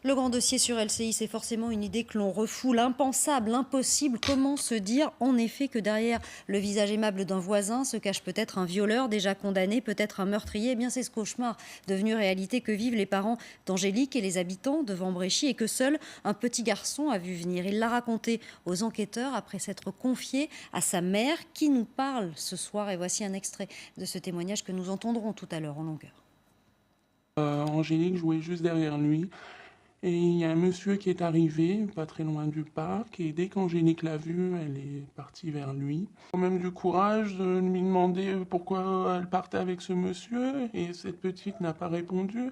Le grand dossier sur LCI, c'est forcément une idée que l'on refoule, impensable, impossible. Comment se dire en effet que derrière le visage aimable d'un voisin se cache peut-être un violeur déjà condamné, peut-être un meurtrier? Eh bien, c'est ce cauchemar devenu réalité que vivent les parents d'Angélique et les habitants de Vambréchy, et que seul un petit garçon a vu venir. Il l'a raconté aux enquêteurs après s'être confié à sa mère qui nous parle ce soir. Et voici un extrait de ce témoignage que nous entendrons tout à l'heure en longueur. Angélique jouait juste derrière lui. Et il y a un monsieur qui est arrivé, pas très loin du parc, et dès qu'Angélique l'a vu, elle est partie vers lui. Quand même du courage de lui demander pourquoi elle partait avec ce monsieur, et cette petite n'a pas répondu.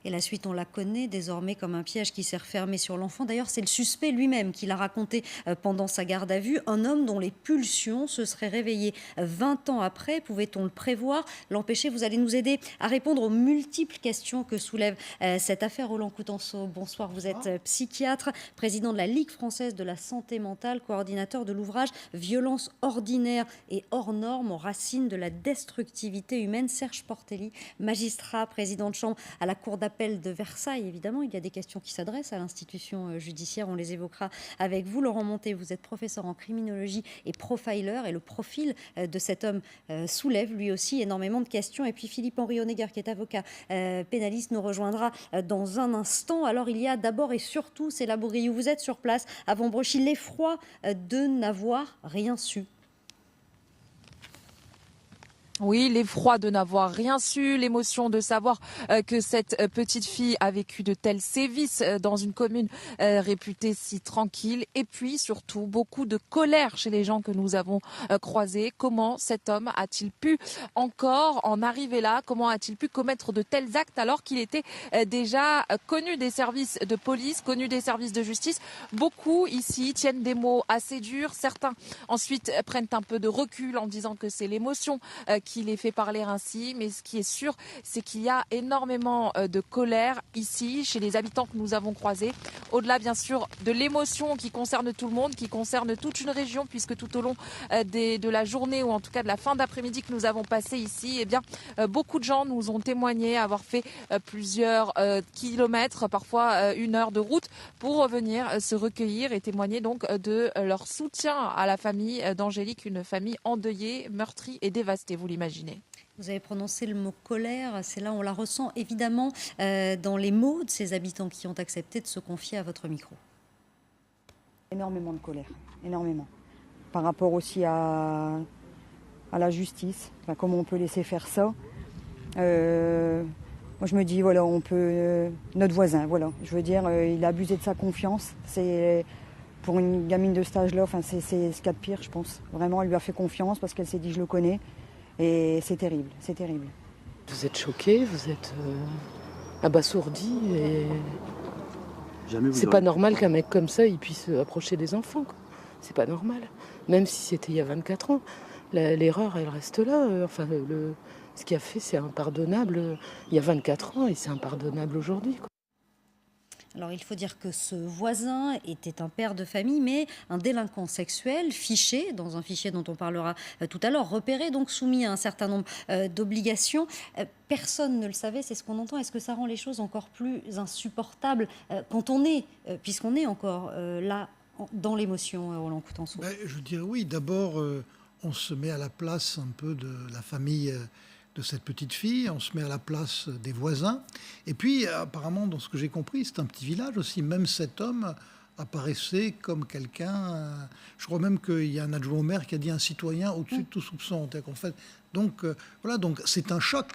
Et la suite, on la connaît désormais comme un piège qui s'est refermé sur l'enfant. D'ailleurs, c'est le suspect lui-même qui l'a raconté pendant sa garde à vue. Un homme dont les pulsions se seraient réveillées 20 ans après. Pouvait-on le prévoir, l'empêcher? Vous allez nous aider à répondre aux multiples questions que soulève cette affaire. Roland Coutenceau, bonsoir. Vous êtes psychiatre, président de la Ligue française de la santé mentale, coordinateur de l'ouvrage Violence ordinaire et hors normes aux racines de la destructivité humaine. Serge Portelli, magistrat, président de chambre à la Cour d'appel de Versailles. Évidemment, il y a des questions qui s'adressent à l'institution judiciaire. On les évoquera avec vous. Laurent Monté, vous êtes professeur en criminologie et profiler. Et le profil de cet homme soulève lui aussi énormément de questions. Et puis Philippe-Henri Honegger, qui est avocat pénaliste, nous rejoindra dans un instant. Alors, il y a d'abord et surtout, c'est la Bourguille où vous êtes sur place, à Vambréchy, l'effroi de n'avoir rien su. Oui, l'effroi de n'avoir rien su, l'émotion de savoir que cette petite fille a vécu de tels sévices dans une commune réputée si tranquille. Et puis surtout, beaucoup de colère chez les gens que nous avons croisés. Comment cet homme a-t-il pu encore en arriver là? Comment a-t-il pu commettre de tels actes alors qu'il était déjà connu des services de police, connu des services de justice? Beaucoup ici tiennent des mots assez durs. Certains ensuite prennent un peu de recul en disant que c'est l'émotion qui les fait parler ainsi, mais ce qui est sûr, c'est qu'il y a énormément de colère ici, chez les habitants que nous avons croisés, au-delà bien sûr de l'émotion qui concerne tout le monde, qui concerne toute une région, puisque tout au long de la journée, ou en tout cas de la fin d'après-midi que nous avons passé ici, eh bien, beaucoup de gens nous ont témoigné avoir fait plusieurs kilomètres, parfois 1 heure de route, pour revenir se recueillir et témoigner donc de leur soutien à la famille d'Angélique, une famille endeuillée, meurtrie et dévastée, vous l'imaginez. Vous avez prononcé le mot colère, c'est là on la ressent évidemment dans les mots de ces habitants qui ont accepté de se confier à votre micro. Énormément de colère, énormément. Par rapport aussi à la justice, enfin, comment on peut laisser faire ça. Moi je me dis, voilà, on peut... notre voisin, voilà, je veux dire, il a abusé de sa confiance. C'est... Pour une gamine de cet âge-là, enfin, c'est ce qu'il y a de pire, je pense. Vraiment, elle lui a fait confiance parce qu'elle s'est dit, je le connais. Et c'est terrible, c'est terrible. Vous êtes choqués, vous êtes abasourdis. Et... c'est pas normal qu'un mec comme ça, il puisse approcher des enfants, quoi. C'est pas normal. Même si c'était il y a 24 ans. L'erreur, elle reste là. Enfin, ce qu'il a fait, c'est impardonnable il y a 24 ans et c'est impardonnable aujourd'hui, quoi. Alors, il faut dire que ce voisin était un père de famille, mais un délinquant sexuel, fiché, dans un fichier dont on parlera tout à l'heure, repéré, donc soumis à un certain nombre d'obligations. Personne ne le savait, c'est ce qu'on entend. Est-ce que ça rend les choses encore plus insupportables quand on est, puisqu'on est encore là, dans l'émotion, Roland Coutenceau? Je dirais oui. D'abord, on se met à la place un peu de la famille de cette petite fille, on se met à la place des voisins. Et puis, apparemment, dans ce que j'ai compris, c'est un petit village aussi. Même cet homme apparaissait comme quelqu'un... je crois même qu'il y a un adjoint au maire qui a dit un citoyen au-dessus de tout soupçon. En fait, donc, voilà, donc c'est un choc.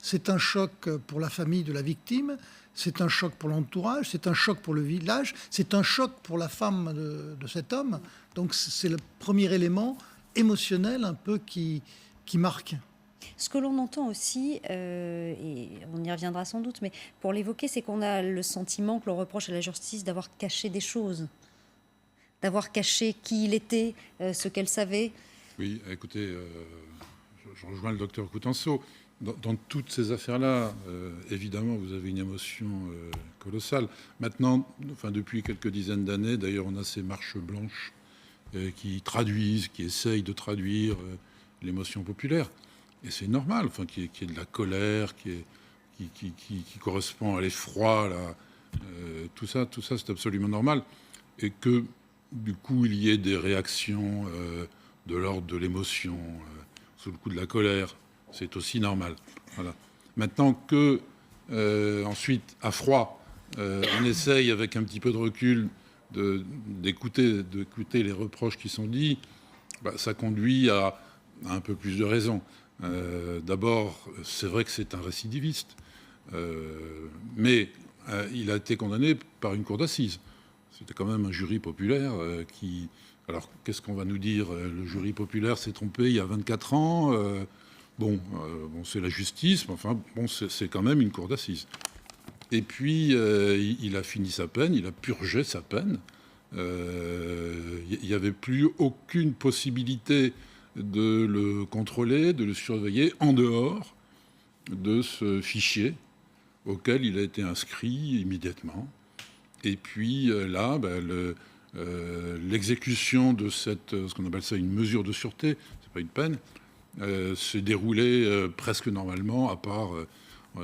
C'est un choc pour la famille de la victime, c'est un choc pour l'entourage, c'est un choc pour le village, c'est un choc pour la femme de cet homme. Donc, c'est le premier élément émotionnel un peu qui marque. Ce que l'on entend aussi, et on y reviendra sans doute, mais pour l'évoquer, c'est qu'on a le sentiment que l'on reproche à la justice d'avoir caché des choses, d'avoir caché qui il était, ce qu'elle savait. Oui, écoutez, je rejoins le docteur Coutenceau. Dans toutes ces affaires-là, évidemment, vous avez une émotion colossale. Maintenant, enfin, depuis quelques dizaines d'années, d'ailleurs, on a ces marches blanches qui traduisent, qui essayent de traduire l'émotion populaire. Et c'est normal, enfin, qu'il y ait de la colère, qu'il qui correspond à l'effroi, là, tout ça c'est absolument normal. Et que, du coup, il y ait des réactions de l'ordre de l'émotion, sous le coup de la colère, c'est aussi normal. Voilà. Maintenant que, ensuite, à froid, on essaye, avec un petit peu de recul, d'écouter les reproches qui sont dits, ça conduit à un peu plus de raison. D'abord, c'est vrai que c'est un récidiviste, mais il a été condamné par une cour d'assises. C'était quand même un jury populaire qui... Alors, qu'est-ce qu'on va nous dire? Le jury populaire s'est trompé il y a 24 ans. Bon, c'est la justice, mais enfin, bon, c'est quand même une cour d'assises. Et puis, il a fini sa peine, il a purgé sa peine. Il n'y avait plus aucune possibilité de le contrôler, de le surveiller en dehors de ce fichier auquel il a été inscrit immédiatement. Et puis là, l'exécution de ce qu'on appelle ça une mesure de sûreté, c'est pas une peine, s'est déroulée presque normalement, à part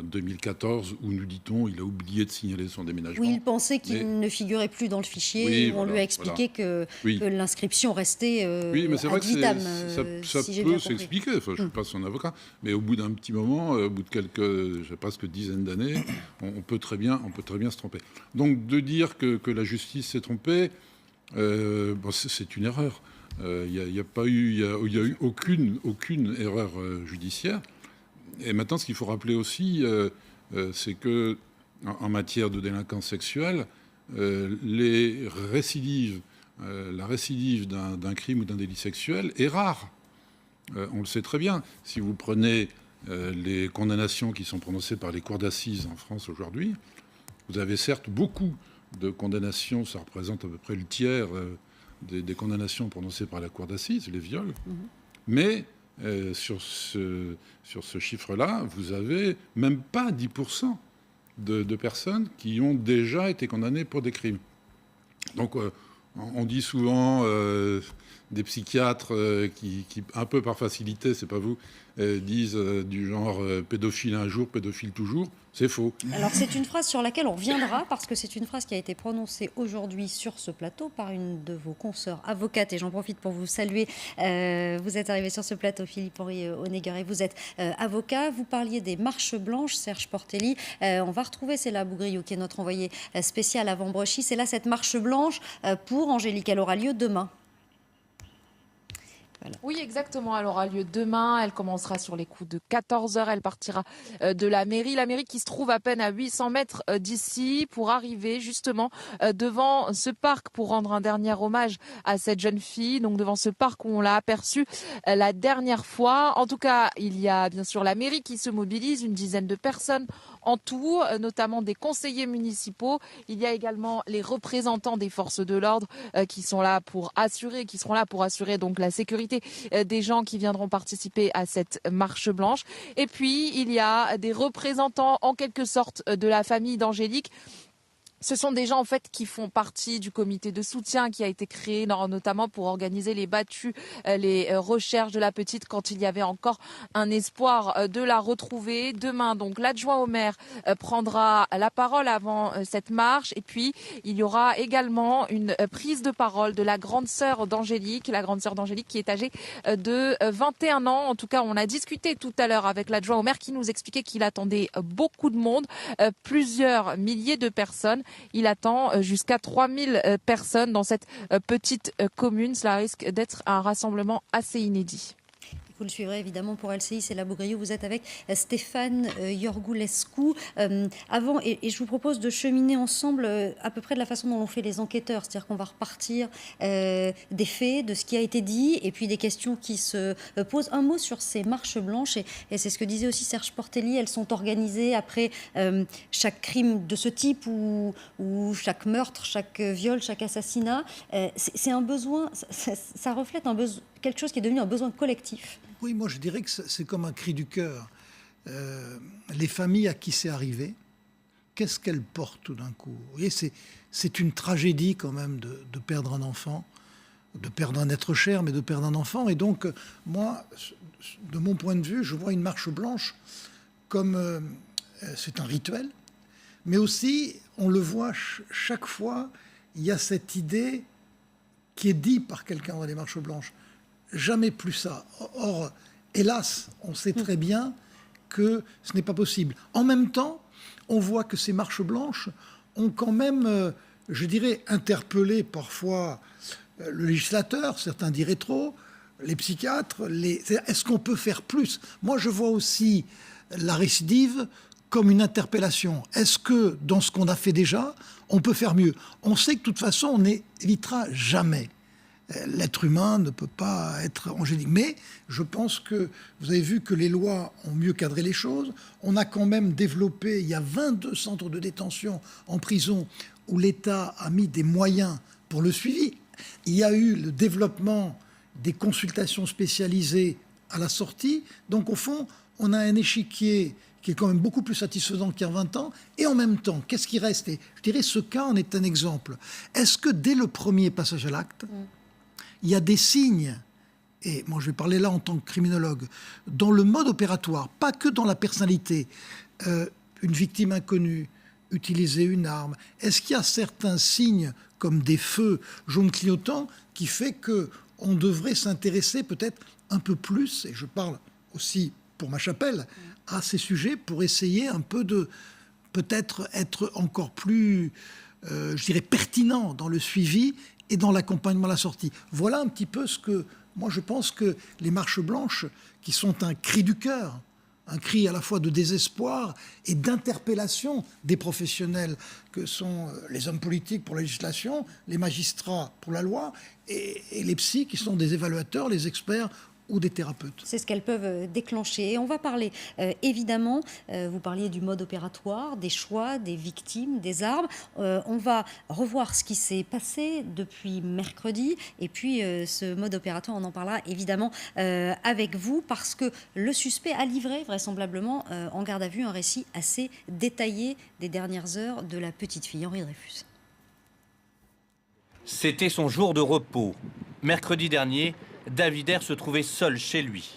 2014, où, nous dit-on, il a oublié de signaler son déménagement. Oui, il pensait qu'il ne figurait plus dans le fichier. Oui, on lui a expliqué que l'inscription restait oui, mais c'est vrai ad vitam, que ça si j'ai peut bien compris. s'expliquer. Enfin, je ne suis pas son avocat, mais au bout d'un petit moment, au bout de quelques, presque dizaines d'années, on peut très bien se tromper. Donc, de dire que la justice s'est trompée, c'est une erreur. Il n'y a eu aucune erreur judiciaire. Et maintenant, ce qu'il faut rappeler aussi, c'est que en matière de délinquance sexuelle, les récidives, la récidive d'un crime ou d'un délit sexuel est rare. On le sait très bien. Si vous prenez les condamnations qui sont prononcées par les cours d'assises en France aujourd'hui, vous avez certes beaucoup de condamnations, ça représente à peu près le tiers des condamnations prononcées par la cour d'assises, les viols, mais sur ce chiffre-là, vous avez même pas 10% de personnes qui ont déjà été condamnées pour des crimes. Donc, on dit souvent des psychiatres qui, un peu par facilité, c'est pas vous, disent du genre pédophile un jour, pédophile toujours. C'est faux. Alors c'est une phrase sur laquelle on reviendra parce que c'est une phrase qui a été prononcée aujourd'hui sur ce plateau par une de vos consoeurs avocates et j'en profite pour vous saluer. Vous êtes arrivé sur ce plateau, Philippe-Henri Honegger, et vous êtes avocat. Vous parliez des marches blanches, Serge Portelli. On va retrouver Céla Bougriou qui est notre envoyé spécial avant Brochy. C'est là cette marche blanche pour Angélique. Elle aura lieu demain. Voilà. Oui, exactement. Elle aura lieu demain. Elle commencera sur les coups de 14h. Elle partira de la mairie. La mairie qui se trouve à peine à 800 mètres d'ici pour arriver justement devant ce parc pour rendre un dernier hommage à cette jeune fille. Donc devant ce parc où on l'a aperçue la dernière fois. En tout cas, il y a bien sûr la mairie qui se mobilise, une dizaine de personnes en tout, notamment des conseillers municipaux. Il y a également les représentants des forces de l'ordre qui seront là pour assurer donc la sécurité des gens qui viendront participer à cette marche blanche. Et puis, il y a des représentants en quelque sorte de la famille d'Angélique. Ce sont des gens en fait qui font partie du comité de soutien qui a été créé notamment pour organiser les battues, les recherches de la petite quand il y avait encore un espoir de la retrouver. Demain, donc, l'adjoint au maire prendra la parole avant cette marche. Et puis, il y aura également une prise de parole de la grande sœur d'Angélique, qui est âgée de 21 ans. En tout cas, on a discuté tout à l'heure avec l'adjoint au maire qui nous expliquait qu'il attendait beaucoup de monde, plusieurs milliers de personnes. Il attend jusqu'à 3000 personnes dans cette petite commune. Cela risque d'être un rassemblement assez inédit. Vous le suivrez évidemment pour LCI, c'est la Bougriou. Vous êtes avec Stéphane Iorgulescu. Avant, et je vous propose de cheminer ensemble à peu près de la façon dont l'ont fait les enquêteurs. C'est-à-dire qu'on va repartir des faits, de ce qui a été dit, et puis des questions qui se posent. Un mot sur ces marches blanches, et c'est ce que disait aussi Serge Portelli. Elles sont organisées après chaque crime de ce type, ou chaque meurtre, chaque viol, chaque assassinat. C'est un besoin, ça reflète quelque chose qui est devenu un besoin collectif. Oui, moi je dirais que c'est comme un cri du cœur. Les familles à qui c'est arrivé, qu'est-ce qu'elles portent tout d'un coup? Vous voyez, c'est une tragédie quand même de perdre un enfant, de perdre un être cher, mais de perdre un enfant. Et donc, moi, de mon point de vue, je vois une marche blanche comme c'est un rituel, mais aussi, on le voit chaque fois, il y a cette idée qui est dite par quelqu'un dans les marches blanches. Jamais plus ça. Or, hélas, on sait très bien que ce n'est pas possible. En même temps, on voit que ces marches blanches ont quand même, je dirais, interpellé parfois le législateur, certains diraient trop, les psychiatres. Est-ce qu'on peut faire plus? Moi, je vois aussi la récidive comme une interpellation. Est-ce que, dans ce qu'on a fait déjà, on peut faire mieux? On sait que de toute façon, on n'évitera jamais. L'être humain ne peut pas être angélique. Mais je pense que vous avez vu que les lois ont mieux cadré les choses. On a quand même développé, il y a 22 centres de détention en prison où l'État a mis des moyens pour le suivi. Il y a eu le développement des consultations spécialisées à la sortie. Donc au fond, on a un échiquier qui est quand même beaucoup plus satisfaisant qu'il y a 20 ans. Et en même temps, qu'est-ce qui reste? Et je dirais ce cas en est un exemple. Est-ce que dès le premier passage à l'acte, il y a des signes, et moi je vais parler là en tant que criminologue, dans le mode opératoire, pas que dans la personnalité, une victime inconnue, utiliser une arme, est-ce qu'il y a certains signes comme des feux jaunes clignotants qui fait qu'on devrait s'intéresser peut-être un peu plus, et je parle aussi pour ma chapelle, à ces sujets pour essayer un peu de peut-être être encore plus, je dirais, pertinent dans le suivi et dans l'accompagnement à la sortie. Voilà un petit peu ce que, moi je pense que les marches blanches, qui sont un cri du cœur, un cri à la fois de désespoir et d'interpellation des professionnels que sont les hommes politiques pour la législation, les magistrats pour la loi et les psys qui sont des évaluateurs, les experts ou des thérapeutes. C'est ce qu'elles peuvent déclencher. Et on va parler, évidemment, vous parliez du mode opératoire, des choix, des victimes, des armes. On va revoir ce qui s'est passé depuis mercredi. Et puis, ce mode opératoire, on en parlera évidemment avec vous, parce que le suspect a livré, vraisemblablement, en garde à vue, un récit assez détaillé des dernières heures de la petite fille, Henri Dreyfus. C'était son jour de repos. Mercredi dernier, David R se trouvait seul chez lui.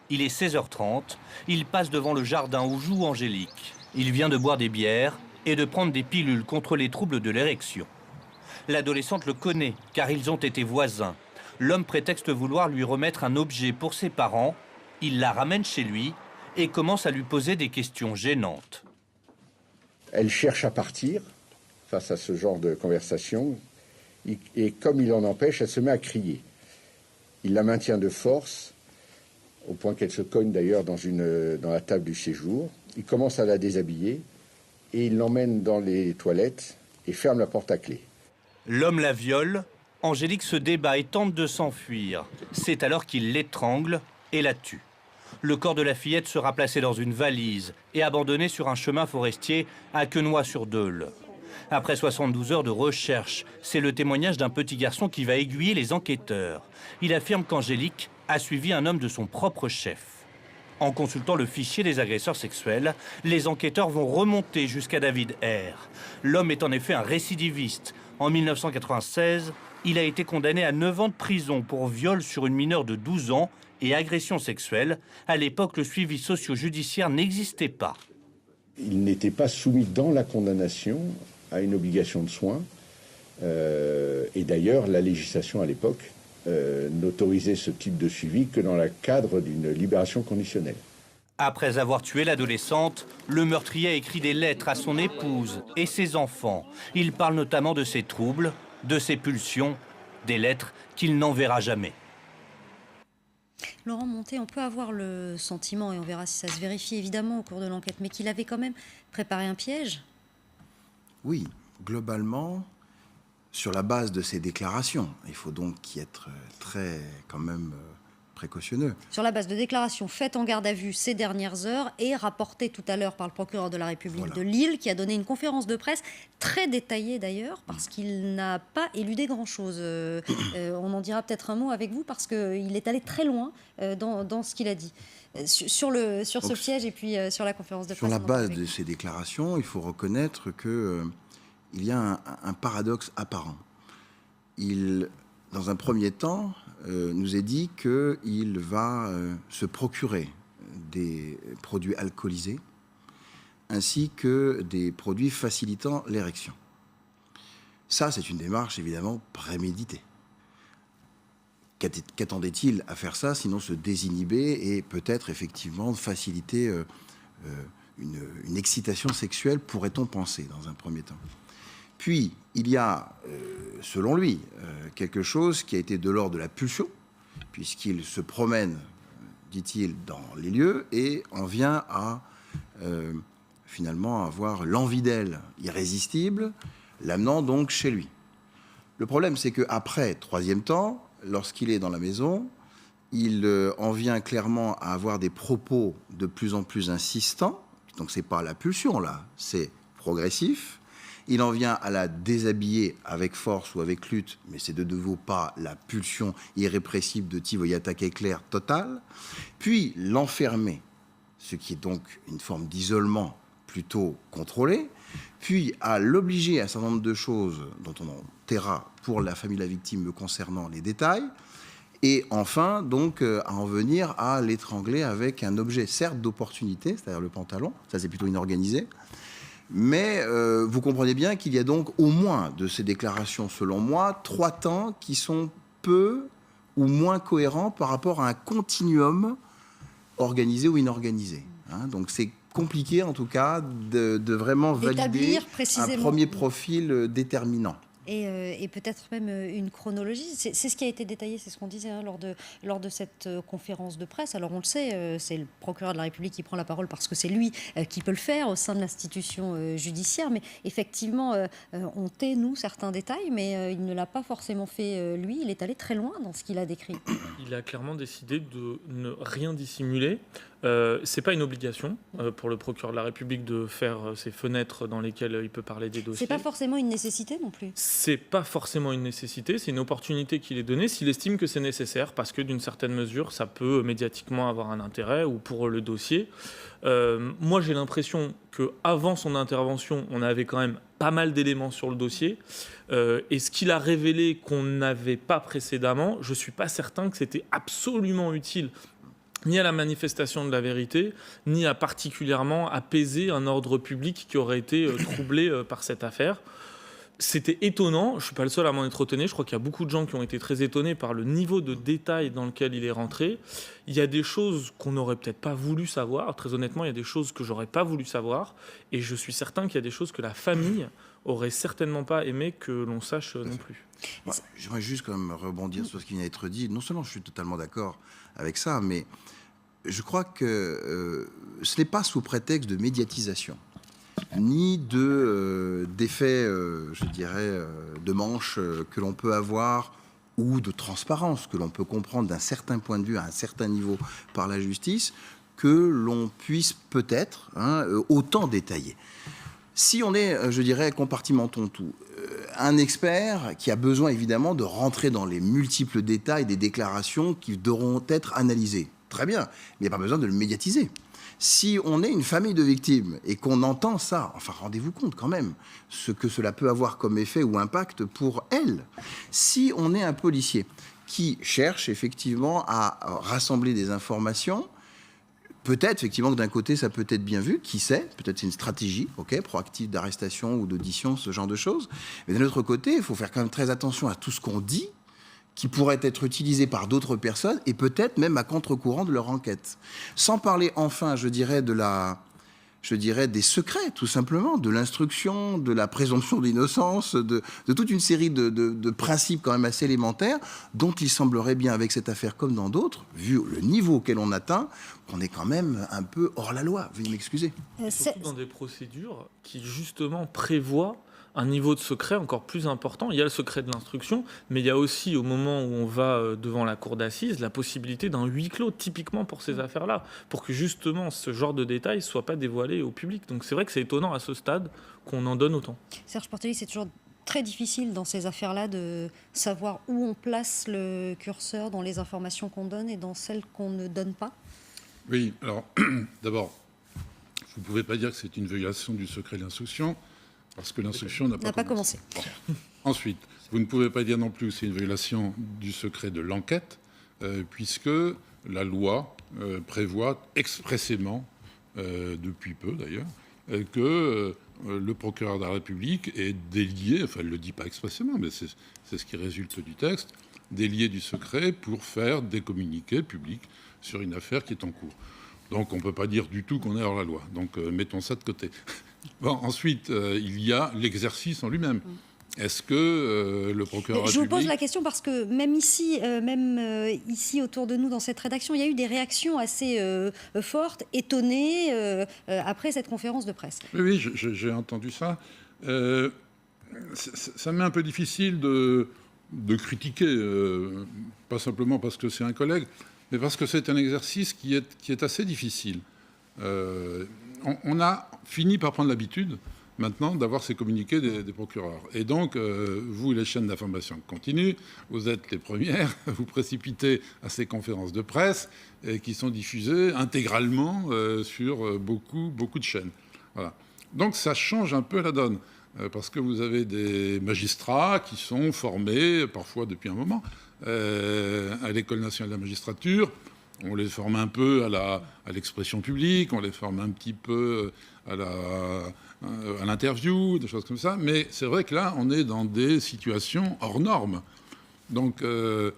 Il est 16h30, il passe devant le jardin où joue Angélique. Il vient de boire des bières et de prendre des pilules contre les troubles de l'érection. L'adolescente le connaît car ils ont été voisins. L'homme prétexte vouloir lui remettre un objet pour ses parents. Il la ramène chez lui et commence à lui poser des questions gênantes. Elle cherche à partir face à ce genre de conversation et comme il en empêche, elle se met à crier. Il la maintient de force, au point qu'elle se cogne d'ailleurs dans la table du séjour. Il commence à la déshabiller et il l'emmène dans les toilettes et ferme la porte à clé. L'homme la viole, Angélique se débat et tente de s'enfuir. C'est alors qu'il l'étrangle et la tue. Le corps de la fillette sera placé dans une valise et abandonné sur un chemin forestier à Quenoy-sur-Deuil. Après 72 heures de recherche, c'est le témoignage d'un petit garçon qui va aiguiller les enquêteurs. Il affirme qu'Angélique a suivi un homme de son propre chef. En consultant le fichier des agresseurs sexuels, les enquêteurs vont remonter jusqu'à David R. L'homme est en effet un récidiviste. En 1996, il a été condamné à 9 ans de prison pour viol sur une mineure de 12 ans et agression sexuelle. À l'époque, le suivi socio-judiciaire n'existait pas. Il n'était pas soumis dans la condamnation à une obligation de soins. Et d'ailleurs, la législation à l'époque n'autorisait ce type de suivi que dans le cadre d'une libération conditionnelle. Après avoir tué l'adolescente, le meurtrier a écrit des lettres à son épouse et ses enfants. Il parle notamment de ses troubles, de ses pulsions, des lettres qu'il n'enverra jamais. Laurent Monté, on peut avoir le sentiment, et on verra si ça se vérifie évidemment au cours de l'enquête, mais qu'il avait quand même préparé un piège? Oui, globalement, sur la base de ces déclarations. Il faut donc y être très, quand même, précautionneux. Sur la base de déclarations faites en garde à vue ces dernières heures et rapportées tout à l'heure par le procureur de la République de Lille, qui a donné une conférence de presse très détaillée d'ailleurs, parce qu'il n'a pas éludé grand-chose. On en dira peut-être un mot avec vous, parce qu'il est allé très loin dans ce qu'il a dit. Sur ce piège et puis sur la conférence de presse. Sur la base de ces déclarations, il faut reconnaître qu'il y a un paradoxe apparent. Dans un premier temps, nous est dit qu'il va se procurer des produits alcoolisés ainsi que des produits facilitant l'érection. Ça, c'est une démarche évidemment préméditée. Qu'attendait-il à faire ça, sinon se désinhiber et peut-être effectivement faciliter une excitation sexuelle, pourrait-on penser, dans un premier temps. Puis, il y a, selon lui, quelque chose qui a été de l'ordre de la pulsion, puisqu'il se promène, dit-il, dans les lieux et en vient à finalement avoir l'envie d'elle irrésistible, l'amenant donc chez lui. Le problème, c'est qu'après, troisième temps, lorsqu'il est dans la maison, il en vient clairement à avoir des propos de plus en plus insistants. Donc, ce n'est pas la pulsion, là, c'est progressif. Il en vient à la déshabiller avec force ou avec lutte, mais c'est de nouveau pas la pulsion irrépressible de type attaque éclair totale. Puis, l'enfermer, ce qui est donc une forme d'isolement plutôt contrôlé. Puis, à l'obliger à un certain nombre de choses dont on en taira pour la famille de la victime me concernant les détails. Et enfin, donc, à en venir à l'étrangler avec un objet, certes, d'opportunité, c'est-à-dire le pantalon. Ça, c'est plutôt inorganisé. Mais vous comprenez bien qu'il y a donc au moins de ces déclarations, selon moi, 3 temps qui sont peu ou moins cohérents par rapport à un continuum organisé ou inorganisé. Hein, donc, c'est compliqué, en tout cas, de vraiment valider un premier profil déterminant. Et peut-être même une chronologie. C'est ce qui a été détaillé, c'est ce qu'on disait lors de cette conférence de presse. Alors on le sait, c'est le procureur de la République qui prend la parole parce que c'est lui qui peut le faire au sein de l'institution judiciaire. Mais effectivement, on tait, nous, certains détails, mais il ne l'a pas forcément fait lui. Il est allé très loin dans ce qu'il a décrit. Il a clairement décidé de ne rien dissimuler. C'est pas une obligation pour le procureur de la République de faire ces fenêtres dans lesquelles il peut parler des dossiers. C'est pas forcément une nécessité non plus. C'est pas forcément une nécessité, c'est une opportunité qu'il est donnée s'il estime que c'est nécessaire, parce que d'une certaine mesure, ça peut médiatiquement avoir un intérêt ou pour le dossier. Moi, j'ai l'impression qu'avant son intervention, on avait quand même pas mal d'éléments sur le dossier. Et ce qu'il a révélé qu'on n'avait pas précédemment, je suis pas certain que c'était absolument utile ni à la manifestation de la vérité, ni à particulièrement apaiser un ordre public qui aurait été troublé par cette affaire. C'était étonnant, je ne suis pas le seul à m'en être étonné, je crois qu'il y a beaucoup de gens qui ont été très étonnés par le niveau de détail dans lequel il est rentré. Il y a des choses qu'on n'aurait peut-être pas voulu savoir, très honnêtement, il y a des choses que j'aurais pas voulu savoir, et je suis certain qu'il y a des choses que la famille aurait certainement pas aimé que l'on sache non plus. Ouais, j'aimerais juste quand même rebondir sur ce qui vient d'être dit. Non seulement je suis totalement d'accord avec ça, mais je crois que ce n'est pas sous prétexte de médiatisation, ni d'effet, je dirais, de manche que l'on peut avoir, ou de transparence que l'on peut comprendre d'un certain point de vue, à un certain niveau, par la justice, que l'on puisse peut-être autant détailler. Si on est, je dirais, compartimentons tout, un expert qui a besoin évidemment de rentrer dans les multiples détails des déclarations qui devront être analysées, très bien, mais il n'y a pas besoin de le médiatiser. Si on est une famille de victimes et qu'on entend ça, enfin rendez-vous compte quand même ce que cela peut avoir comme effet ou impact pour elle. Si on est un policier qui cherche effectivement à rassembler des informations, peut-être effectivement que d'un côté ça peut être bien vu, qui sait, peut-être c'est une stratégie, proactive d'arrestation ou d'audition, ce genre de choses. Mais d'un autre côté, il faut faire quand même très attention à tout ce qu'on dit, qui pourraient être utilisés par d'autres personnes et peut-être même à contre-courant de leur enquête. Sans parler enfin, je dirais, des secrets, tout simplement, de l'instruction, de la présomption d'innocence, de toute une série de principes quand même assez élémentaires dont il semblerait bien, avec cette affaire comme dans d'autres, vu le niveau auquel on atteint, qu'on est quand même un peu hors la loi. Veuillez m'excuser. Surtout dans des procédures qui, justement, prévoient un niveau de secret encore plus important. Il y a le secret de l'instruction, mais il y a aussi, au moment où on va devant la cour d'assises, la possibilité d'un huis clos, typiquement pour ces affaires-là, pour que justement ce genre de détails ne soit pas dévoilé au public. Donc c'est vrai que c'est étonnant à ce stade qu'on en donne autant. Serge Portelli, c'est toujours très difficile dans ces affaires-là de savoir où on place le curseur dans les informations qu'on donne et dans celles qu'on ne donne pas. Oui, alors d'abord, vous ne pouvez pas dire que c'est une violation du secret de l'instruction, parce que l'instruction n'a pas commencé. Bon. Ensuite, vous ne pouvez pas dire non plus que c'est une violation du secret de l'enquête, puisque la loi prévoit expressément, depuis peu d'ailleurs, que le procureur de la République est délié, enfin, elle ne le dit pas expressément, mais c'est ce qui résulte du texte, délié du secret pour faire des communiqués publics sur une affaire qui est en cours. Donc on ne peut pas dire du tout qu'on est hors la loi. Donc mettons ça de côté. Bon, ensuite, il y a l'exercice en lui-même. Est-ce que le procureur Je vous pose public... la question parce que même ici autour de nous dans cette rédaction, il y a eu des réactions assez fortes, étonnées après cette conférence de presse. Oui, j'ai entendu ça. Ça m'est un peu difficile de critiquer, pas simplement parce que c'est un collègue, mais parce que c'est un exercice qui est assez difficile. On a fini par prendre l'habitude maintenant d'avoir ces communiqués des procureurs. Et donc, vous, les chaînes d'information continuent, vous êtes les premières, vous précipitez à ces conférences de presse qui sont diffusées intégralement sur beaucoup de chaînes. Voilà. Donc ça change un peu la donne, parce que vous avez des magistrats qui sont formés, parfois depuis un moment, à l'École nationale de la magistrature. On les forme un peu à l'expression publique, on les forme un petit peu à l'interview, des choses comme ça. Mais c'est vrai que là, on est dans des situations hors normes. Donc, je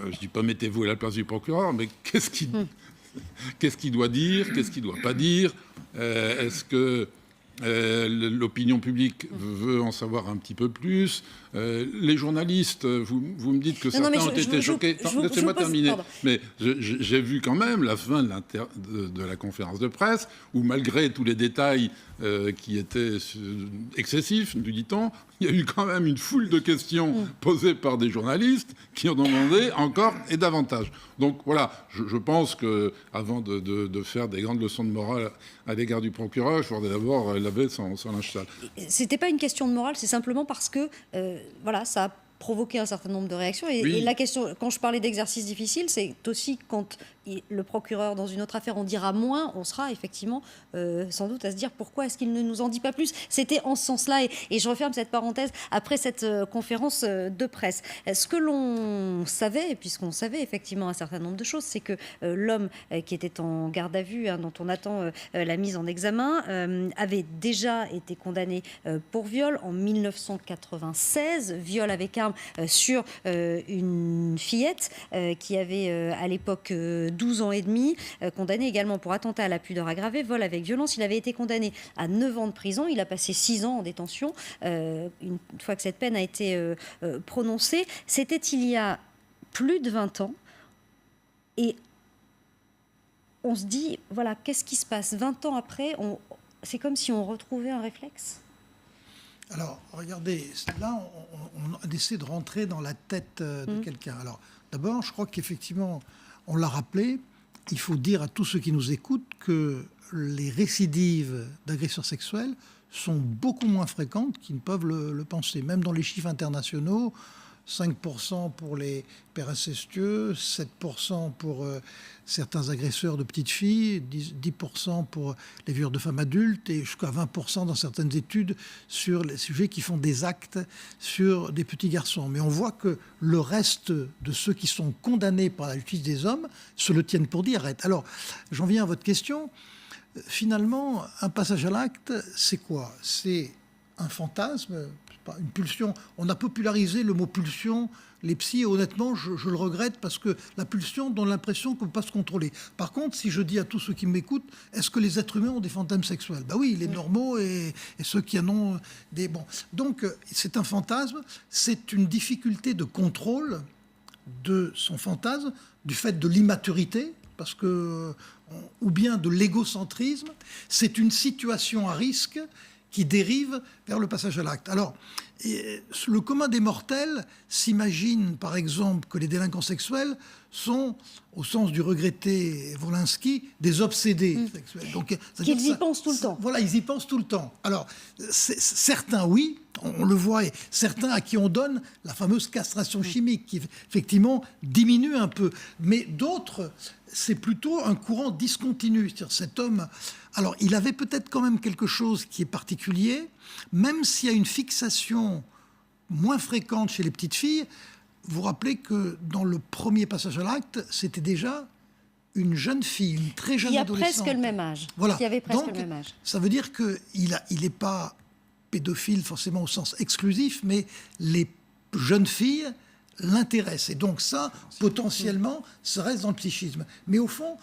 ne dis pas mettez-vous à la place du procureur, mais qu'est-ce qu'il doit dire, qu'est-ce qu'il ne doit pas dire? Est-ce que l'opinion publique veut en savoir un petit peu plus? Les journalistes, vous me dites que certains ont été choqués. Laissez-moi terminer. Mais j'ai vu quand même la fin de la conférence de presse, où malgré tous les détails qui étaient excessifs, nous dit-on, il y a eu quand même une foule de questions posées par des journalistes qui en ont demandé encore et davantage. Donc voilà, je pense qu'avant de faire des grandes leçons de morale à l'égard du procureur, il faudrait d'abord laver son linge sale. C'était pas une question de morale, c'est simplement parce que voilà, ça a provoqué un certain nombre de réactions. Et, oui. Et la question, quand je parlais d'exercice difficile, c'est aussi quand le procureur, dans une autre affaire, en dira moins, on sera effectivement sans doute à se dire pourquoi est-ce qu'il ne nous en dit pas plus. C'était en ce sens-là, et je referme cette parenthèse, après cette conférence de presse. Ce que l'on savait, puisqu'on savait effectivement un certain nombre de choses, c'est que l'homme qui était en garde à vue, dont on attend la mise en examen, avait déjà été condamné pour viol en 1996, viol avec arme sur une fillette qui avait à l'époque 12 ans et demi, condamné également pour attentat à la pudeur aggravée, vol avec violence. Il avait été condamné à 9 ans de prison. Il a passé 6 ans en détention une fois que cette peine a été prononcée. C'était il y a plus de 20 ans. Et on se dit, voilà, qu'est-ce qui se passe 20 ans après, c'est comme si on retrouvait un réflexe. Alors, regardez, là, on essaie de rentrer dans la tête de quelqu'un. Alors, d'abord, je crois qu'effectivement, on l'a rappelé, il faut dire à tous ceux qui nous écoutent que les récidives d'agressions sexuelles sont beaucoup moins fréquentes qu'ils ne peuvent le penser. Même dans les chiffres internationaux, 5% pour les pères incestueux, 7% pour certains agresseurs de petites filles, 10% pour les violeurs de femmes adultes et jusqu'à 20% dans certaines études sur les sujets qui font des actes sur des petits garçons. Mais on voit que le reste de ceux qui sont condamnés par la justice des hommes se le tiennent pour dit arrête. Alors, j'en viens à votre question. Finalement, un passage à l'acte, c'est quoi? C'est un fantasme, une pulsion. On a popularisé le mot pulsion, les psys, et honnêtement, je le regrette parce que la pulsion donne l'impression qu'on ne peut pas se contrôler. Par contre, si je dis à tous ceux qui m'écoutent, est-ce que les êtres humains ont des fantasmes sexuels? Ben oui, les normaux et ceux qui en ont des... Bon. Donc, c'est un fantasme, c'est une difficulté de contrôle de son fantasme, du fait de l'immaturité, parce que, ou bien de l'égocentrisme. C'est une situation à risque qui dérive vers le passage à l'acte. Alors, le commun des mortels s'imagine, par exemple, que les délinquants sexuels sont, au sens du regretté Wolinski, des obsédés sexuels. Donc, qu'ils y pensent tout le temps. Voilà, ils y pensent tout le temps. Alors, certains, oui, on le voit, et certains à qui on donne la fameuse castration chimique, qui, effectivement, diminue un peu. Mais d'autres, c'est plutôt un courant discontinu. C'est-à-dire, cet homme... Alors, il avait peut-être quand même quelque chose qui est particulier, même s'il y a une fixation moins fréquente chez les petites filles. Vous vous rappelez que dans le premier passage à l'acte, c'était déjà une jeune fille, une très jeune adolescente. Il y a presque le même âge. Voilà. Qui avait presque Donc, le même âge. Ça veut dire qu'il n'est pas pédophile forcément au sens exclusif, mais les jeunes filles l'intéressent. Et donc ça, potentiellement, ça reste dans le psychisme. Mais au fond,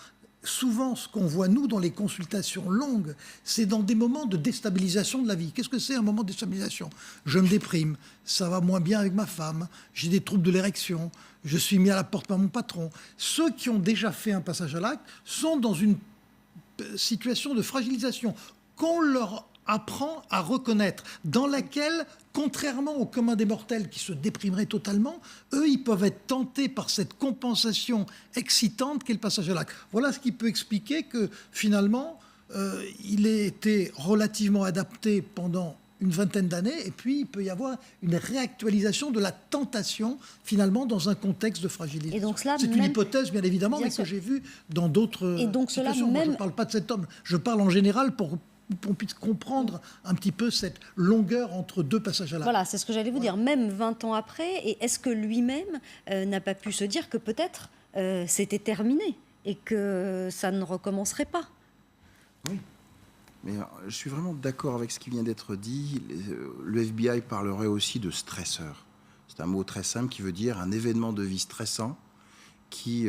souvent, ce qu'on voit, nous, dans les consultations longues, c'est dans des moments de déstabilisation de la vie. Qu'est-ce que c'est un moment de déstabilisation? Je me déprime, ça va moins bien avec ma femme, j'ai des troubles de l'érection, je suis mis à la porte par mon patron. Ceux qui ont déjà fait un passage à l'acte sont dans une situation de fragilisation qu'on leur apprend à reconnaître, dans laquelle, contrairement au commun des mortels qui se déprimeraient totalement, eux, ils peuvent être tentés par cette compensation excitante qu'est le passage à l'acte. Voilà ce qui peut expliquer que, finalement, il ait été relativement adapté pendant une vingtaine d'années, et puis il peut y avoir une réactualisation de la tentation, finalement, dans un contexte de fragilité. C'est une hypothèse, bien évidemment, mais que j'ai vue dans d'autres situations. Moi, je ne parle pas de cet homme, je parle en général pour qu'on puisse comprendre un petit peu cette longueur entre deux passages à l'acte. Voilà, c'est ce que j'allais vous dire, même 20 ans après, et est-ce que lui-même n'a pas pu se dire que peut-être c'était terminé et que ça ne recommencerait pas? Oui, mais je suis vraiment d'accord avec ce qui vient d'être dit. Le FBI parlerait aussi de stresseur. C'est un mot très simple qui veut dire un événement de vie stressant qui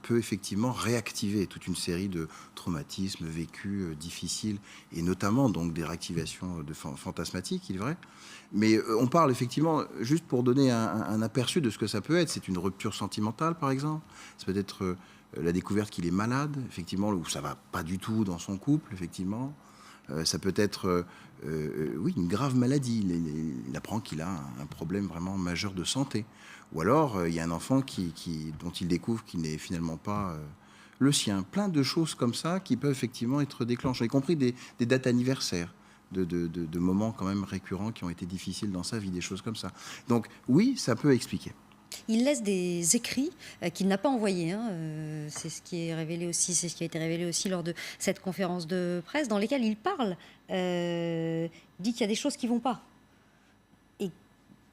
peut effectivement réactiver toute une série de traumatismes vécus difficiles, et notamment donc des réactivations fantasmatiques, il est vrai. Mais on parle effectivement, juste pour donner un aperçu de ce que ça peut être, c'est une rupture sentimentale par exemple, ça peut être la découverte qu'il est malade, effectivement, ou ça va pas du tout dans son couple, effectivement. Ça peut être oui, une grave maladie. Il apprend qu'il a un problème vraiment majeur de santé. Ou alors, il y a un enfant dont il découvre qu'il n'est finalement pas le sien. Plein de choses comme ça qui peuvent effectivement être déclenchées, y compris des dates anniversaires de moments quand même récurrents qui ont été difficiles dans sa vie, des choses comme ça. Donc oui, ça peut expliquer. Il laisse des écrits qu'il n'a pas envoyés. C'est ce qui est révélé aussi, c'est ce qui a été révélé aussi lors de cette conférence de presse, dans lesquelles il parle, dit qu'il y a des choses qui ne vont pas et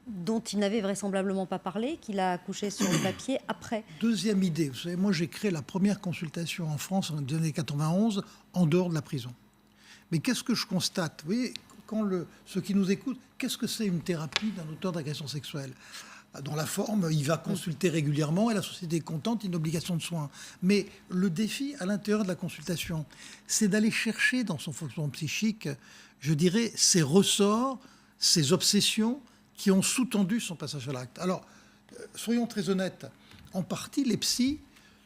dont il n'avait vraisemblablement pas parlé, qu'il a accouché sur le papier après. Deuxième idée, vous savez, moi j'ai créé la première consultation en France en 1991 en dehors de la prison. Mais qu'est-ce que je constate? Vous voyez, ceux qui nous écoutent, qu'est-ce que c'est une thérapie d'un auteur d'agression sexuelle? Dans la forme, il va consulter régulièrement et la société est contente, il y a une obligation de soins. Mais le défi à l'intérieur de la consultation, c'est d'aller chercher dans son fonctionnement psychique, je dirais, ses ressorts, ses obsessions qui ont sous-tendu son passage à l'acte. Alors, soyons très honnêtes, en partie, les psys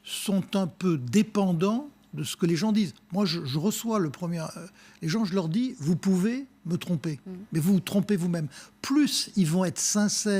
sont un peu dépendants de ce que les gens disent. Moi, je reçois les gens, je leur dis, vous pouvez me tromper, mais vous vous trompez vous-même. Plus ils vont être sincères